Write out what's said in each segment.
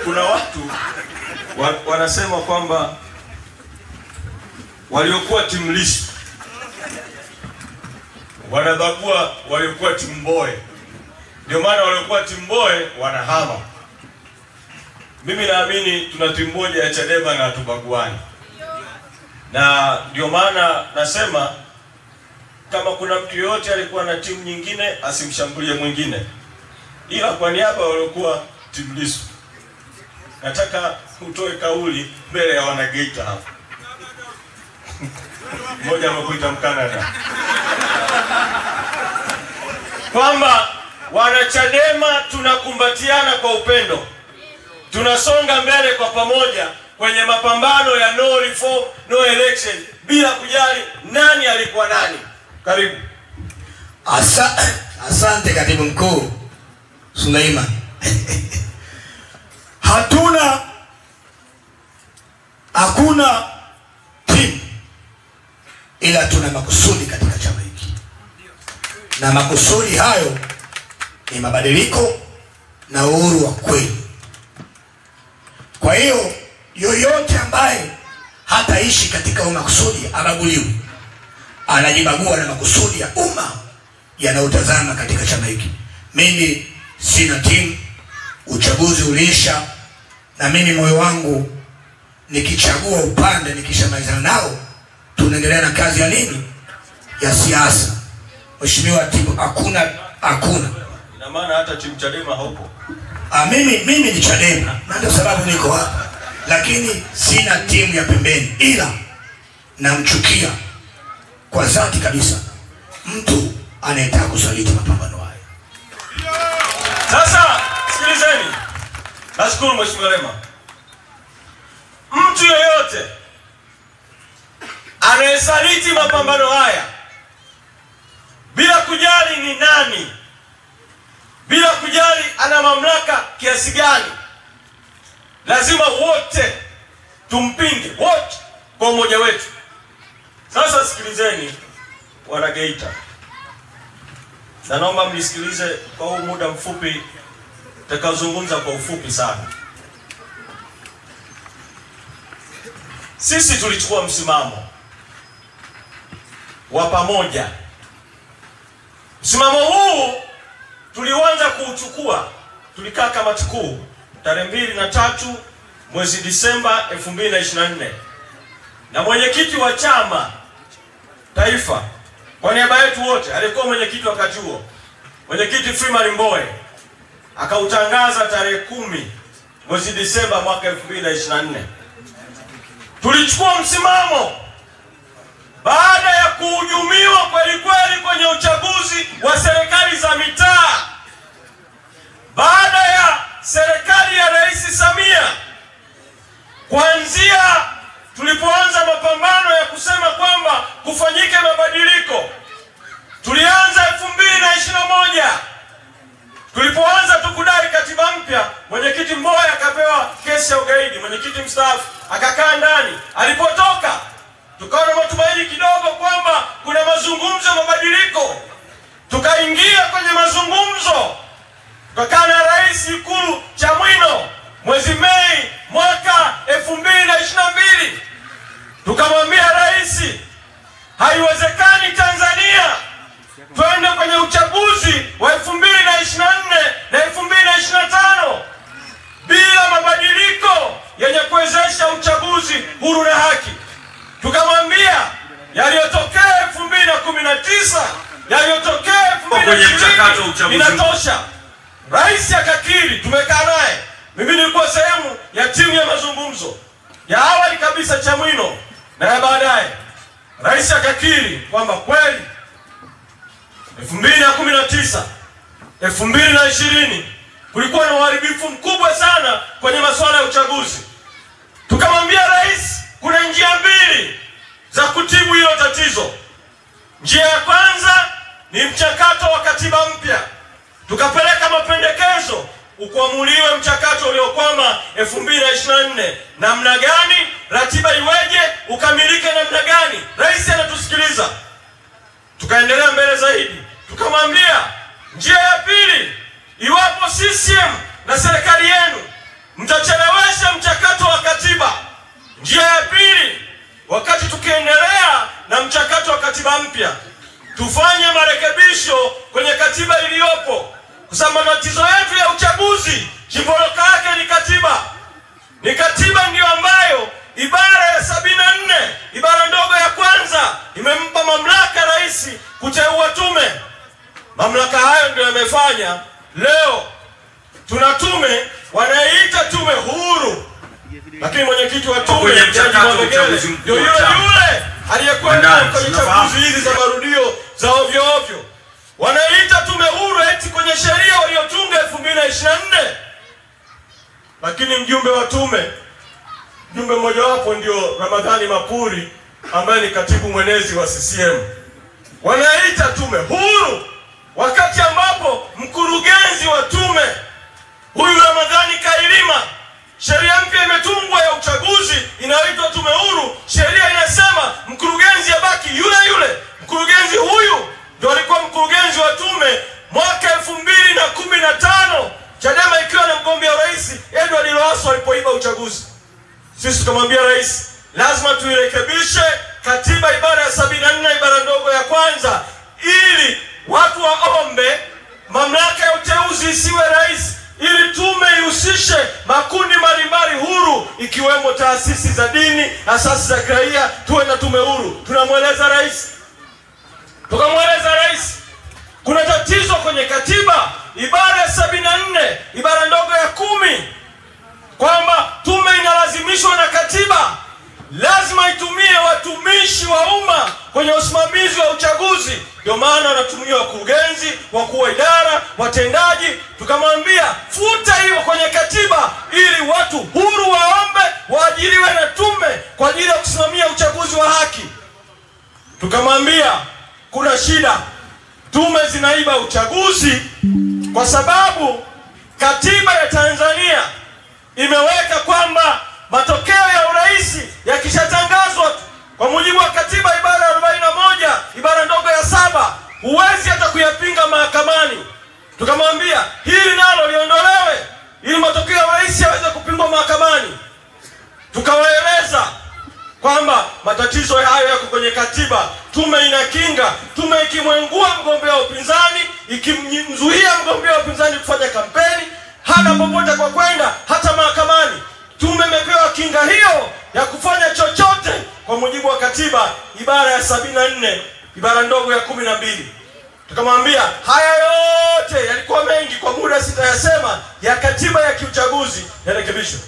kuna watu wanasema kwamba waliokuwa timu Lissu wanabagua waliokuwa timu Mbowe, ndio maana waliokuwa timu Mbowe wanahama. Mimi naamini tuna timu moja ya Chadema na hatubaguani, na ndio maana nasema kama kuna mtu yote alikuwa na timu nyingine asimshambulie mwingine, ila kwa niaba waliokuwa timu Lissu nataka utoe kauli mbele ya wanageita hapa. Mmoja amekuita Mkanada kwamba wanachadema tunakumbatiana kwa upendo, tunasonga mbele kwa pamoja kwenye mapambano ya no reform no election bila kujali nani alikuwa nani. Karibu. Asante Katibu Mkuu Suleiman. Hakuna timu, ila tuna makusudi katika chama hiki, na makusudi hayo ni mabadiliko na uhuru wa kweli. Kwa hiyo yoyote ambaye hataishi katika makusudi abaguliwi, anajibagua na makusudi ya umma yanayotazama katika chama hiki. Mimi sina timu, uchaguzi uliisha, na mimi moyo wangu nikichagua upande, nikishamalizana nao tunaendelea na kazi ya nini, ya siasa. Mheshimiwa, timu hakuna. Ina maana hata timu Chadema haupo? Mimi ni Chadema na ndio sababu niko hapa, lakini sina timu ya pembeni, ila namchukia kwa dhati kabisa mtu anayetaka kusaliti mapambano haya. Sasa sikilizeni, nashukuru Mheshimiwa Lema. Mtu yeyote anayesaliti mapambano haya bila kujali ni nani, bila kujali ana mamlaka kiasi gani, lazima wote tumpinge, wote kwa umoja wetu. Sasa sikilizeni wanageita, na naomba mnisikilize kwa huu muda mfupi, nitakazungumza kwa ufupi sana. Sisi tulichukua msimamo wa pamoja. Msimamo huu tulianza kuuchukua, tulikaa kamati kuu tarehe 2 na 3 mwezi Disemba 2024, na mwenyekiti wa chama taifa kwa niaba yetu wote alikuwa mwenyekiti wakati huo, mwenyekiti Freeman Mbowe, akautangaza tarehe 10 mwezi Disemba mwaka 2024. Tulichukua msimamo baada ya kuhujumiwa kweli kweli kwenye uchaguzi wa serikali za mitaa, baada ya serikali ya Rais Samia, kuanzia tulipoanza mapambano ya kusema kwamba kufanyike mabadiliko. Tulianza 2021, tulipoanza tukudai katiba mpya, mwenyekiti Mbowe akapewa kesi ya ugaidi, mwenyekiti mstaafu akakaa ndani. Alipotoka tukawa na matumaini kidogo kwamba kuna mazungumzo ya mabadiliko, tukaingia kwenye mazungumzo, tukakaa na rais Ikulu Chamwino mwezi Mei mwaka 2022. Tukamwambia rais, haiwezekani Tanzania twende kwenye uchaguzi wa 2024 na 2025 bila mabadiliko yenye kuwezesha uchaguzi huru na haki. Tukamwambia yaliyotokea 2019, yaliyotokea 2020 inatosha. Rais akakiri, tumekaa naye. Mimi nilikuwa sehemu ya timu ya mazungumzo ya awali kabisa Chamwino na ya baadaye. Rais akakiri kwamba kweli 2019, 2020 kulikuwa na uharibifu mkubwa sana kwenye masuala ya uchaguzi. Tukamwambia rais, kuna njia mbili za kutibu hilo tatizo. Njia ya kwanza ni mchakato wa katiba mpya. Tukapeleka mapendekezo ukuamuliwe mchakato uliokwama 2024, namna gani, ratiba iweje, ukamilike namna gani. Rais anatusikiliza. Tukaendelea mbele zaidi, tukamwambia njia ya pili, iwapo CCM na serikali yenu matatizo yetu ya uchaguzi chimbuko lake ni katiba. Ni katiba ndio ambayo ibara ya 74 ibara ndogo ya kwanza imempa mamlaka rais kuteua tume. Mamlaka hayo ndio yamefanya leo tuna tume wanaita tume huru, lakini mwenyekiti wa tume ndio yule aliyekwenda kwenye chaguzi hizi za marudio za ovyo ovyo. Wanaita tume huru eti kwenye sheria waliotunga 2024. Lakini mjumbe wa tume, mjumbe mmoja wapo ndio Ramadhani Mapuri ambaye ni katibu mwenezi wa CCM. Wanaita tume huru wakati ambapo mkurugenzi wa tume huyu Ramadhani Kailima, sheria mpya imetungwa ya uchaguzi inaitwa tume huru. Sheria inasema mkurugenzi abaki yule yule. Mkurugenzi huyu ndio alikuwa mkurugenzi wa tume mwaka 2015, Chadema ikiwa na mgombea rais Edward Lowassa alipoiba uchaguzi. Sisi tukamwambia rais, lazima tuirekebishe katiba ibara ya 74 ibara ndogo ya kwanza ili watu waombe mamlaka ya uteuzi isiwe rais, ili tume ihusishe makundi mbalimbali huru ikiwemo taasisi za dini, asasi za kiraia, tuwe na tume huru. Tunamweleza rais, tukamweleza rais kuna tatizo kwenye katiba ibara ya 74 ibara ndogo ya 10 kwamba tume inalazimishwa na katiba lazima itumie watumishi wa umma kwenye usimamizi wa uchaguzi. Ndio maana wanatumia wakurugenzi, wakuu wa idara, watendaji. Tukamwambia futa hiyo kwenye katiba ili watu huru waombe waajiriwe na tume kwa ajili ya kusimamia uchaguzi wa haki. Tukamwambia kuna shida, tume zinaiba uchaguzi kwa sababu katiba ya Tanzania imeweka kwamba matokeo ya urais yakishatangazwa kwa mujibu wa katiba ibara ya 41 ibara ndogo ya 7 huwezi hata kuyapinga mahakamani. Tukamwambia hili nalo liondolewe ili matokeo ya urais yaweze kupingwa mahakamani. Tukawaeleza kwamba matatizo hayo yako kwenye katiba, tume inakinga. Tume ikimwengua mgombea wa upinzani, ikimzuia mgombea wa upinzani kufanya kampeni, hana popote kwa kwenda hata mahakamani. Tume imepewa kinga hiyo ya kufanya chochote kwa mujibu wa katiba ibara ya 74 ibara ndogo ya 12. Tukamwambia haya yote yalikuwa mengi, kwa muda sitayasema, ya katiba ya kiuchaguzi yarekebishwe.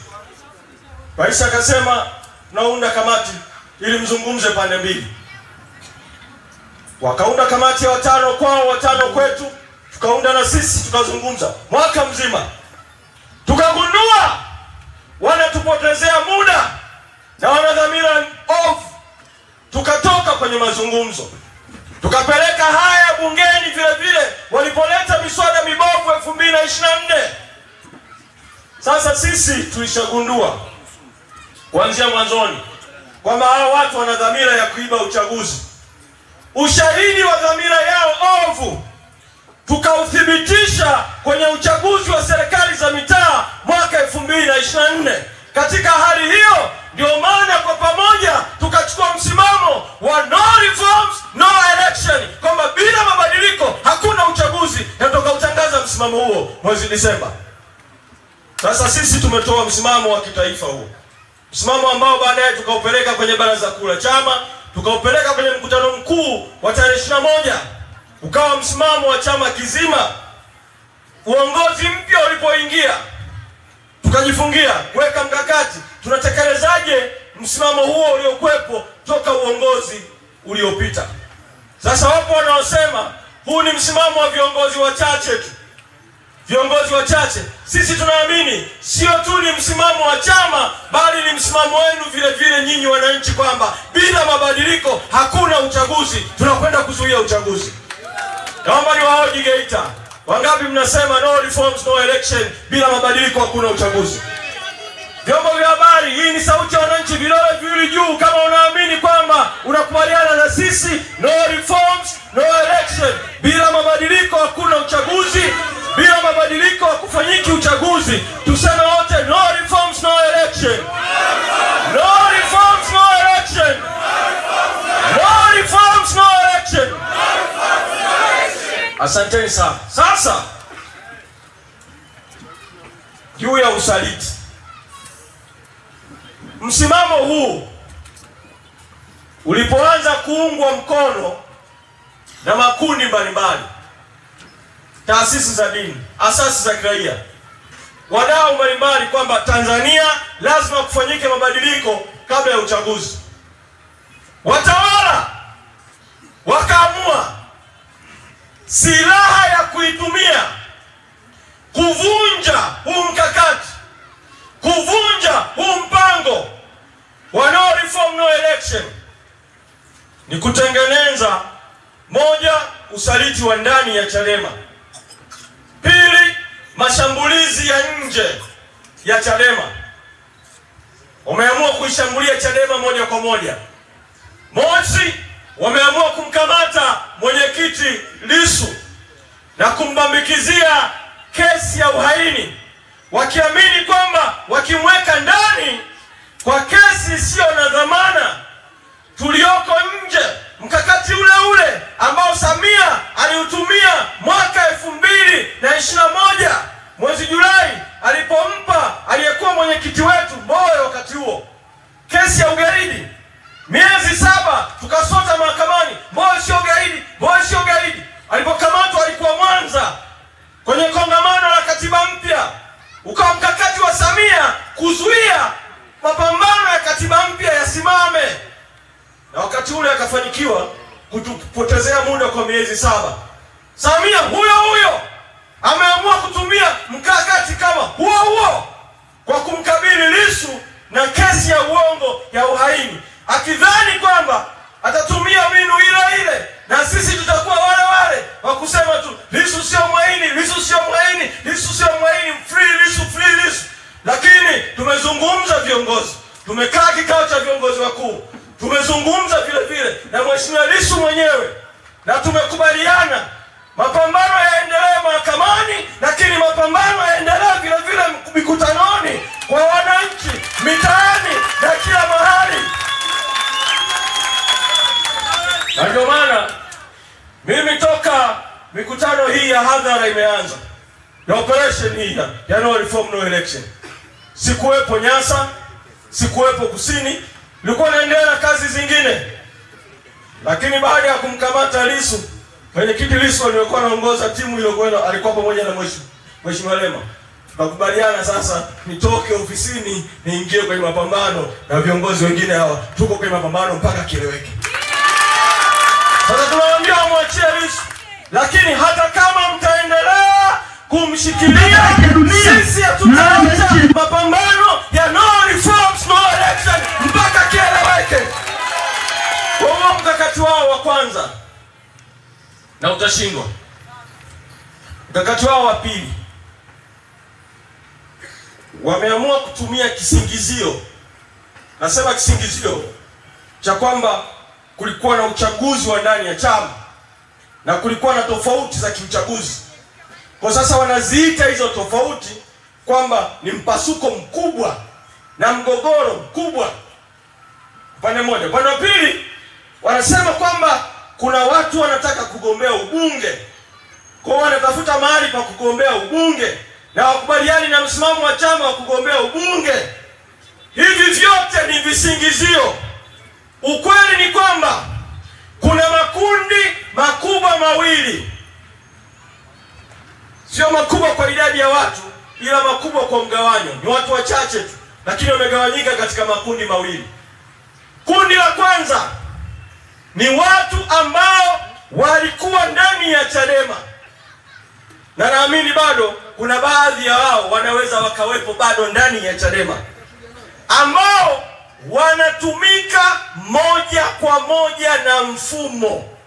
Rais akasema naunda kamati ili mzungumze pande mbili. Wakaunda kamati ya 5 kwao 5 kwetu, tukaunda na sisi tukazungumza mwaka mzima. Tukagundua wanatupotezea muda na wana dhamira ovu. Tukatoka kwenye mazungumzo, tukapeleka haya bungeni vile vile walipoleta miswada mibovu 2024. Sasa sisi tulishagundua kuanzia mwanzoni kwamba hao watu wana dhamira ya kuiba uchaguzi. Ushahidi wa dhamira yao ovu tukauthibitisha kwenye uchaguzi wa serikali za mitaa mwaka 2024. Katika hali hiyo ndio maana kwa pamoja tukachukua msimamo wa no reforms no election, kwamba bila mabadiliko hakuna uchaguzi, na tukautangaza msimamo huo mwezi Disemba. Sasa sisi tumetoa msimamo wa kitaifa huo, msimamo ambao baadaye tukaupeleka kwenye baraza kuu la chama, tukaupeleka kwenye mkutano mkuu wa tarehe 21, ukawa msimamo wa chama kizima. Uongozi mpya ulipoingia tukajifungia kuweka mkakati tunatekelezaje msimamo huo uliokuwepo toka uongozi uliopita. Sasa wapo wanaosema huu ni msimamo wa viongozi wachache tu. Viongozi wachache, sisi tunaamini sio tu ni msimamo wa chama, bali ni msimamo wenu vile vile nyinyi wananchi, kwamba bila mabadiliko hakuna uchaguzi, tunakwenda kuzuia uchaguzi. Naomba niwahoji Geita, wangapi mnasema no reforms no election, bila mabadiliko hakuna uchaguzi? Vyombo vya habari, hii ni sauti ya wananchi, vilole viwili juu kama unaamini kwamba unakubaliana na sisi. No reforms no election, bila mabadiliko hakuna uchaguzi, bila mabadiliko hakufanyiki uchaguzi. Tuseme wote no reforms no election. No reforms no election. No reforms no election. Asanteni sana. Sasa juu ya usaliti. Msimamo huu ulipoanza kuungwa mkono na makundi mbalimbali, taasisi za dini, asasi za kiraia, wadau mbalimbali, kwamba Tanzania lazima kufanyike mabadiliko kabla ya uchaguzi, watawala wakaamua silaha ya kuitumia kuvunja huu mkakati, kuvunja huu mpango wa no reform no election ni kutengeneza: moja, usaliti wa ndani ya Chadema; pili, mashambulizi ya nje ya Chadema. Wameamua kuishambulia Chadema moja kwa moja. Mosi, wameamua kumkamata mwenyekiti Lissu na kumbambikizia kesi ya uhaini, wakiamini kwamba wakimweka ndani kwa kesi isiyo na dhamana tulioko nje, mkakati ule ule ambao Samia aliutumia mwaka 2021 mwezi Julai alipompa aliyekuwa mwenyekiti wetu Mbowe wakati huo kesi ya ugaidi. Miezi 7 tukasota mahakamani, Mbowe sio gaidi, Mbowe sio gaidi. Alipokamatwa alikuwa Mwanza kwenye kongamano la katiba mpya. Ukawa mkakati wa Samia kuzuia mapambano ya katiba mpya yasimame, na wakati ule akafanikiwa kutupotezea muda kwa miezi 7. Samia huyo ameamua kutumia mkakati kama huo kwa kumkabili Lissu na kesi ya uongo ya uhaini, akidhani kwamba atatumia mbinu ile na sisi tutakuwa wale wa kusema tu Lissu sio mhaini, Lissu sio mhaini, Lissu sio mhaini, free Lissu, free Lissu. Lakini tumezungumza viongozi, tumekaa kikao cha viongozi wakuu, tumezungumza vile na Mheshimiwa Lissu mwenyewe, na tumekubaliana mapambano yaendelee mahakamani, lakini mapambano yaendelee vile mikutanoni, kwa wananchi, mitaani na kila mahali. Na ndio maana mimi toka mikutano hii ya hadhara imeanza, ya operation hii ya no reform no election, sikuwepo Nyasa, sikuwepo Kusini, nilikuwa naendelea na kazi zingine. Lakini baada ya kumkamata Lissu, mwenyekiti Lissu aliyekuwa anaongoza timu ile alikuwa pamoja na Mheshimiwa Lema, tukakubaliana sasa nitoke ofisini niingie kwenye mapambano na viongozi wengine hawa. Tuko kwenye mapambano mpaka kieleweke. Sasa tunawaambia mwachie Lissu, lakini hata kama mtaendelea kumshikilia, sisi hatutaacha mapambano ya no reforms no election mpaka kieleweke. Kwa mkakati wao wa kwanza, na utashindwa. Mkakati wao wa pili, wameamua kutumia kisingizio, nasema kisingizio cha kwamba kulikuwa na uchaguzi wa ndani ya chama na kulikuwa na tofauti za kiuchaguzi. Kwa sasa wanaziita hizo tofauti kwamba ni mpasuko mkubwa na mgogoro mkubwa upande mmoja. Upande wa pili wanasema kwamba kuna watu wanataka kugombea ubunge, kwa wanatafuta mahali pa kugombea ubunge na wakubaliani na msimamo wa chama wa kugombea ubunge. Hivi vyote ni visingizio. Ukweli ni kwamba kuna makundi makubwa mawili, sio makubwa kwa idadi ya watu, ila makubwa kwa mgawanyo. Ni watu wachache tu, lakini wamegawanyika katika makundi mawili. Kundi la kwanza ni watu ambao walikuwa ndani ya Chadema, na naamini bado kuna baadhi ya wao wanaweza wakawepo bado ndani ya Chadema, ambao wanatumika moja kwa moja na mfumo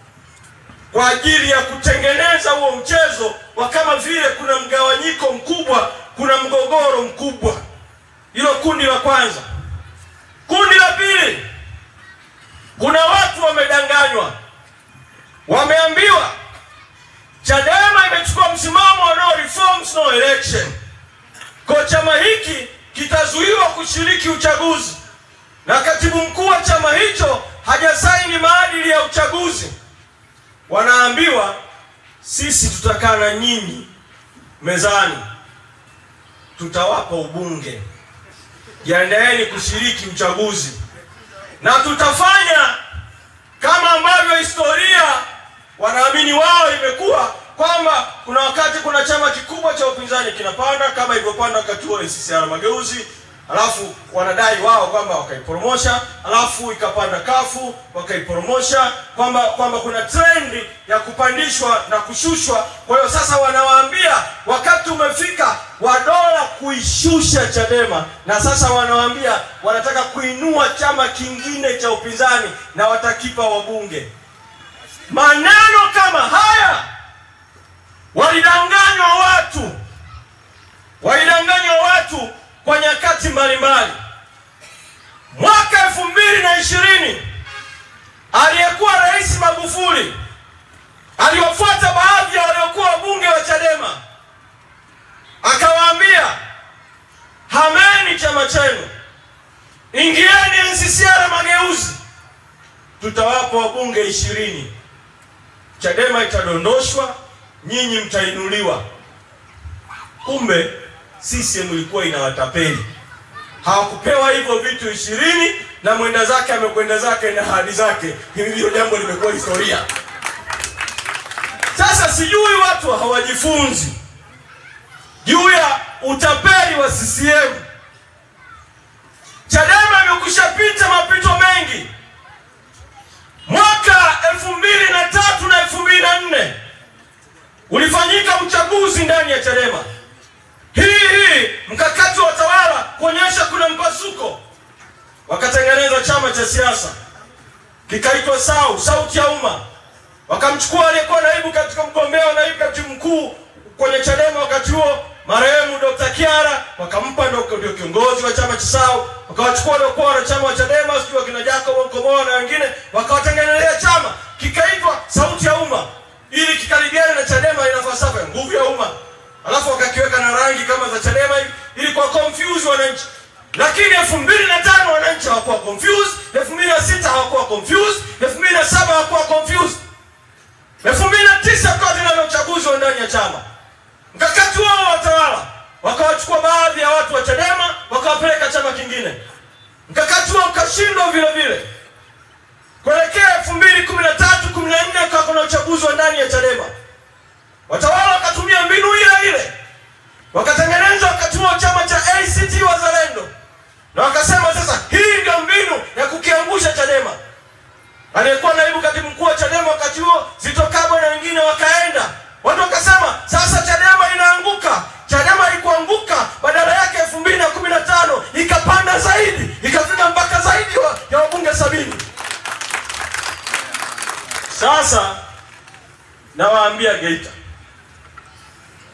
kwa ajili ya kutengeneza huo mchezo wa kama vile kuna mgawanyiko mkubwa, kuna mgogoro mkubwa. Hilo kundi la kwanza. Kundi la pili, kuna watu wamedanganywa, wameambiwa Chadema imechukua msimamo wa no reforms no election, kwa chama hiki kitazuiwa kushiriki uchaguzi, na katibu mkuu wa chama hicho hajasaini maadili ya uchaguzi. Wanaambiwa sisi tutakaa na nyinyi mezani, tutawapa ubunge. Jiandaeni kushiriki uchaguzi, na tutafanya kama ambavyo historia wanaamini wao imekuwa, kwamba kuna wakati kuna chama kikubwa cha upinzani kinapanda, kama ilivyopanda wakati wa NCCR Mageuzi, alafu wanadai wao kwamba wakaipromosha, alafu ikapanda kafu wakaipromosha, kwamba kuna trendi ya kupandishwa na kushushwa. Kwa hiyo sasa wanawaambia wakati umefika wa dola kuishusha Chadema, na sasa wanawaambia wanataka kuinua chama kingine cha upinzani na watakipa wabunge. Maneno kama haya walidanganywa watu kwa nyakati mbalimbali. Mwaka 2020 aliyekuwa Rais Magufuli aliwafuata baadhi ya waliokuwa wabunge wa Chadema, akawaambia hameni chama chenu, ingieni NCCR Mageuzi, tutawapa wabunge 20, Chadema itadondoshwa, nyinyi mtainuliwa. Kumbe CCM ilikuwa inawatapeli. Hawakupewa hivyo vitu 20 na mwenda zake amekwenda zake na ahadi zake. Hilo jambo limekuwa historia. Sasa sijui watu hawajifunzi juu ya utapeli wa CCM. Chadema imekushapita mapito mengi. Mwaka 2003 na 2004 ulifanyika uchaguzi ndani ya Chadema. Hii mkakati wa tawala kuonyesha kuna mpasuko, wakatengeneza chama cha siasa kikaitwa Sauti ya Umma. Wakamchukua aliyekuwa naibu katika mgombea wa naibu katibu mkuu kwenye Chadema wakati huo, marehemu Dr. Kiara, wakampa ndio kiongozi wa chama cha SAU. Wakawachukua waliokuwa wanachama wa Chadema, sio kina Jacob Mkomoa na wengine, wakawatengenezea chama kikaitwa Sauti ya Umma, ili kikaribiane na Chadema ina falsafa ya nguvu ya umma. Alafu wakakiweka na rangi kama za Chadema hivi ili kwa confuse wananchi. Lakini 2005 wananchi hawakuwa confused, 2006 hawakuwa confused, 2007 hawakuwa confused. 2009 kwa tena uchaguzi wa ndani ya chama. Mkakati wao watawala wakawachukua baadhi ya watu wa Chadema wakawapeleka chama kingine. Mkakati wao ukashindwa vile vile. Kuelekea 2013-14 kwa kuna uchaguzi wa ndani ya Chadema, watawala wakatumia mbinu ile wakatengeneza wakati huo chama cha ACT Wazalendo, na wakasema sasa hii ndio mbinu ya kukiangusha Chadema. Aliyekuwa naibu katibu mkuu wa Chadema wakati huo Zitto Kabwe na wengine wakaenda, watu wakasema sasa Chadema inaanguka. Chadema haikuanguka, badala yake 2015 ikapanda zaidi, ikafika mpaka zaidi ya wabunge 70. Sasa nawaambia Geita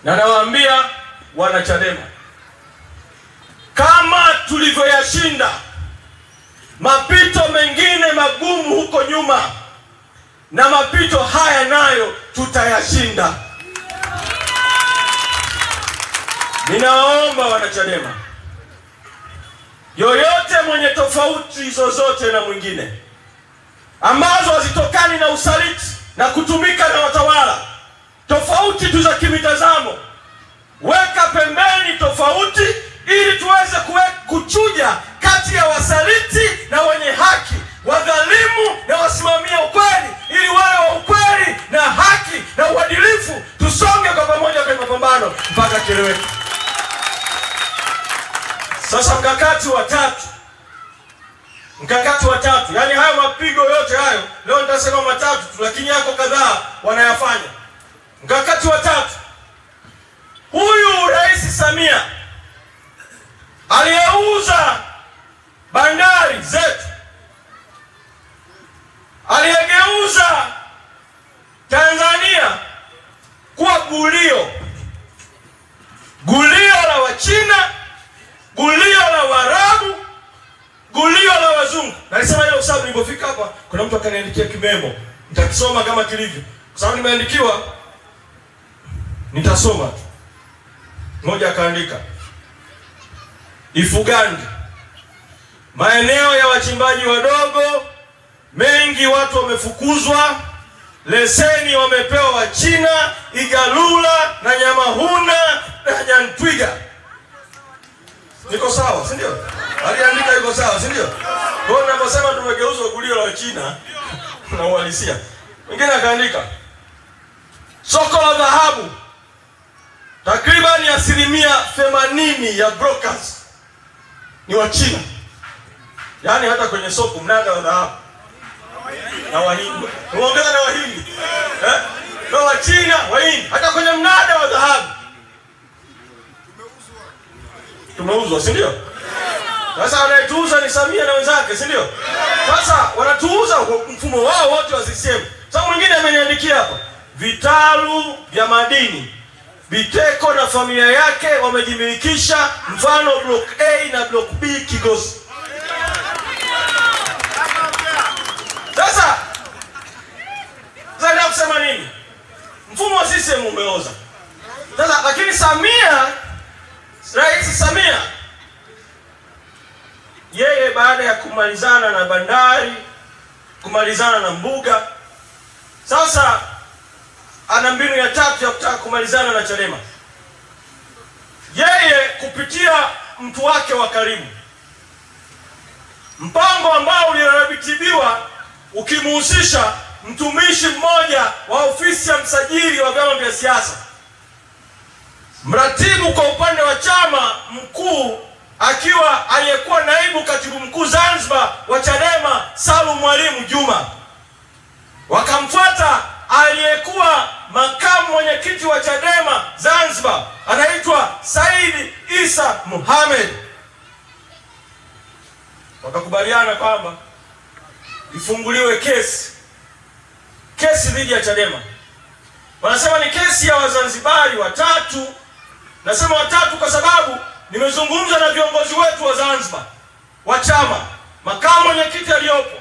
na nawaambia wana Chadema, kama tulivyoyashinda mapito mengine magumu huko nyuma, na mapito haya nayo tutayashinda. Ninaomba wana Chadema, yoyote mwenye tofauti zozote na mwingine ambazo hazitokani na usaliti na kutumika na watawala, tofauti tu za kimitazamo, weka pembeni tofauti ili tuweze kuchuja kati ya wasaliti na wenye haki, wadhalimu na wasimamia ukweli, ili wale wa ukweli na haki na uadilifu tusonge kwa pamoja kwenye mapambano mpaka kieleweke. Sasa mkakati wa tatu, yani hayo mapigo yote hayo leo nitasema matatu tu, lakini yako kadhaa wanayafanya. Mkakati wa tatu, huyu Rais Samia aliyeuza bandari zetu, aliyegeuza Tanzania kuwa gulio la Wachina, gulio la Waarabu, gulio la Wazungu. Nalisema hilo kwa sababu nilipofika hapa kuna mtu akaniandikia kimemo, nitakisoma kama kilivyo kwa sababu nimeandikiwa, nitasoma tu. Mmoja akaandika, Ifugandi, maeneo ya wachimbaji wadogo mengi watu wamefukuzwa, leseni wamepewa Wachina, Igalula na Nyamahuna na Nyantwiga. Niko sawa, si ndio? Aliandika yuko sawa, si ndio? Kwa hiyo ninaposema tumegeuzwa gulio la China na uhalisia. Mwingine akaandika soko la dhahabu takriban 80% ya brokers ni wa China. Yaani hata kwenye soko mnada wa dhahabu na Wahindi. Unaongeza na Wahindi. Na wa China, Wahindi. Hata kwenye mnada wa dhahabu tumeuzwa, si ndio? Sasa anayetuuza ni Samia na wenzake, si ndio? Sasa wanatuuza mfumo wao wote wa CCM. Sasa mwingine ameniandikia hapa, vitalu vya madini Biteko na familia yake wamejimilikisha, mfano block A na block B Kigosi. Sasa ndio kusema nini? Mfumo wa CCM umeoza. Sasa lakini Samia, Rais Samia, yeye baada ya kumalizana na bandari, kumalizana na mbuga, sasa ana mbinu ya tatu ya kutaka kumalizana na Chadema. Yeye kupitia mtu wake wa karibu, mpango ambao uliratibiwa ukimuhusisha mtumishi mmoja wa ofisi ya msajili wa vyama vya siasa, mratibu kwa upande wa chama mkuu akiwa aliyekuwa naibu katibu mkuu Zanzibar wa Chadema Salum Mwalimu Juma, wakamfuata aliyekuwa makamu mwenyekiti wa Chadema Zanzibar anaitwa Said Isa Mohamed, wakakubaliana kwamba ifunguliwe kesi dhidi ya Chadema. Wanasema ni kesi ya Wazanzibari watatu. Nasema watatu kwa sababu nimezungumza na viongozi wetu wa Zanzibar wa chama, makamu mwenyekiti aliyopo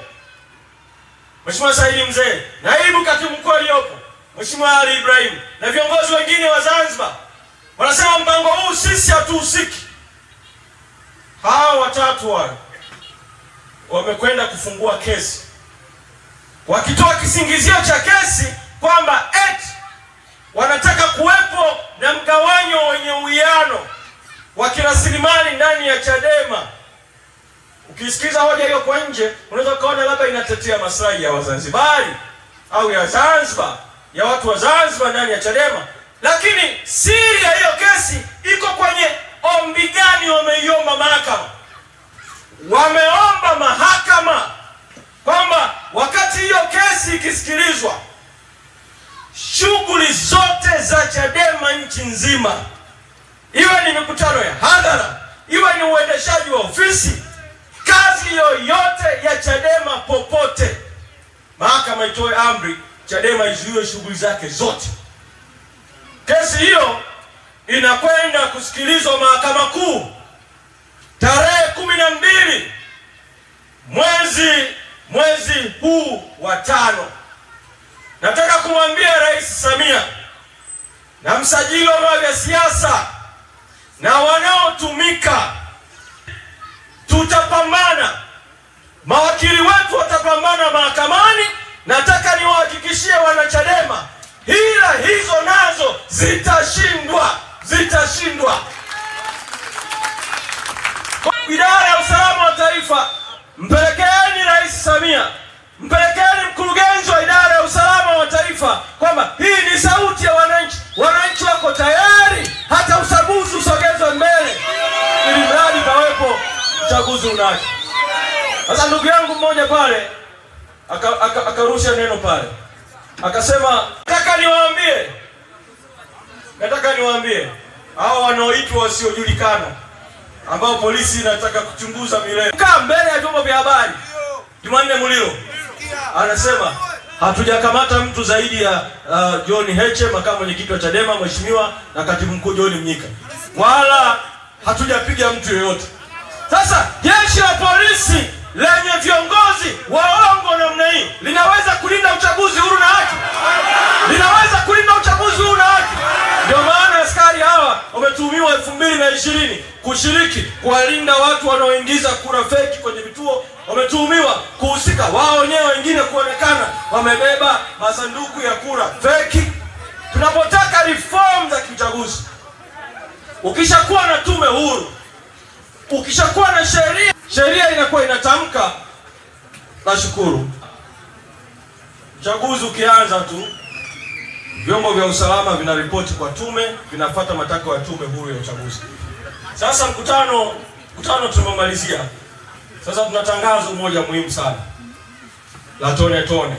Mheshimiwa Said Mzee, naibu katibu mkuu aliyopo Mheshimiwa Ali Ibrahim, na viongozi wengine wa Zanzibar. Wanasema mpango huu sisi hatuhusiki. Hao watatu wale wamekwenda kufungua kesi, wakitoa kisingizio cha kesi kwamba wanataka kuwepo na mgawanyo wenye uwiano wa kirasilimali ndani ya Chadema. Ukisikiza hoja hiyo kwa nje, unaweza kuona labda inatetea maslahi ya Wazanzibari au ya Zanzibar, ya watu wa Zanzibar ndani ya Chadema. Lakini siri ya hiyo kesi iko kwenye ombi gani wameiomba mahakama. Wameomba mahakama kwamba wakati hiyo kesi ikisikilizwa, shughuli zote za Chadema nchi nzima, iwe ni mikutano ya hadhara, iwe ni uendeshaji wa ofisi, kazi yoyote ya Chadema popote, mahakama itoe amri Chadema izuiwe shughuli zake zote. Kesi hiyo inakwenda kusikilizwa Mahakama Kuu tarehe 12 mwezi huu wa 5. Nataka kumwambia Rais Samia na msajili wa vyama vya siasa na wanaotumika, tutapambana. Mawakili wetu watapambana mahakamani. Nataka niwahakikishie wanachadema, hila hizo nazo zitashindwa. Idara ya usalama wa taifa, mpelekeeni Rais Samia, mpelekeeni mkurugenzi wa idara ya usalama wa taifa kwamba hii ni sauti ya wananchi. Wananchi wako tayari, hata uchaguzi usogezwe mbele ili mradi pawepo uchaguzi unaki. Sasa ndugu yangu mmoja pale akarusha neno pale, akasema nataka niwaambie hao wanaoitwa wasiojulikana ambao polisi inataka kuchunguza milele. Kaa mbele ya vyombo vya habari Jumanne Muliro anasema hatujakamata mtu zaidi ya John Heche, makamu mwenyekiti wa Chadema, mheshimiwa, na katibu mkuu John Mnyika, wala hatujapiga mtu yeyote. Sasa jeshi la polisi lenye viongozi waongo namna hii linaweza kulinda uchaguzi huru na haki? Linaweza kulinda uchaguzi huru na haki? Ndio maana askari hawa wametuhumiwa 2020 kushiriki kuwalinda watu wanaoingiza kura feki kwenye vituo. Wametuhumiwa kuhusika wao wenyewe wengine kuonekana wamebeba masanduku ya kura feki. Tunapotaka reform za kiuchaguzi, ukishakuwa na tume huru, Ukishakuwa na sheria inakuwa inatamka. Nashukuru. Uchaguzi ukianza tu, vyombo vya usalama vinaripoti kwa tume, vinafuata matakwa ya tume huru ya uchaguzi. Sasa mkutano tumemalizia. Sasa tuna tangazo moja muhimu sana la tone tone.